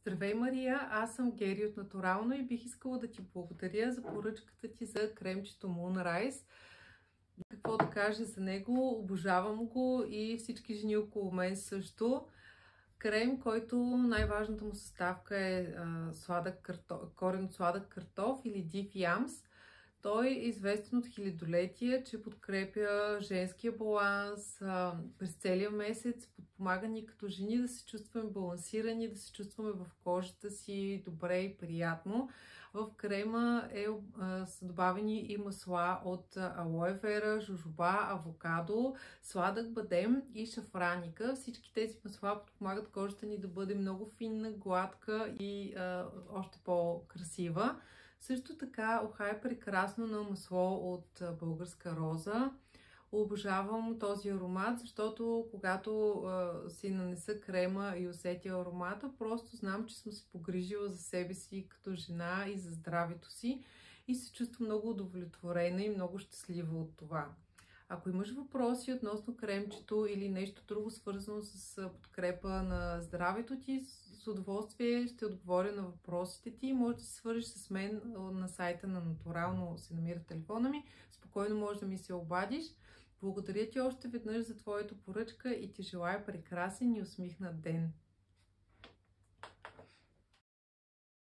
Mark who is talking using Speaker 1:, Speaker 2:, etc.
Speaker 1: Здравей, Мария! Аз съм Гери от Натурално и бих искала да ти благодаря за поръчката ти за кремчето Moonrise. Какво да кажа за него? Обожавам го и всички жени около мен също. Крем, който най-важната му съставка е корен от сладък картоф или Див Ямс. Той е известен от хилядолетия, че подкрепя женския баланс през целия месец, подпомага ни като жени да се чувстваме балансирани, да се чувстваме в кожата си добре и приятно. В крема са добавени и масла от алоe вера, жожоба, авокадо, сладък бадем и шафраника. Всички тези масла подпомагат кожата ни да бъде много финна, гладка и още по-красива. Също така уха е прекрасно на масло от българска роза. Обожавам този аромат, защото когато си нанеса крема и усетя аромата, просто знам, че съм се погрижила за себе си като жена и за здравето си и се чувствам много удовлетворена и много щастлива от това. Ако имаш въпроси относно кремчето или нещо друго свързано с подкрепа на здравето ти, с удоволствие ще отговоря на въпросите ти. Може да се свържеш с мен на сайта на Натурално, се намира телефона ми. Спокойно можеш да ми се обадиш. Благодаря ти още веднъж за твоята поръчка и ти желая прекрасен и усмихнат ден.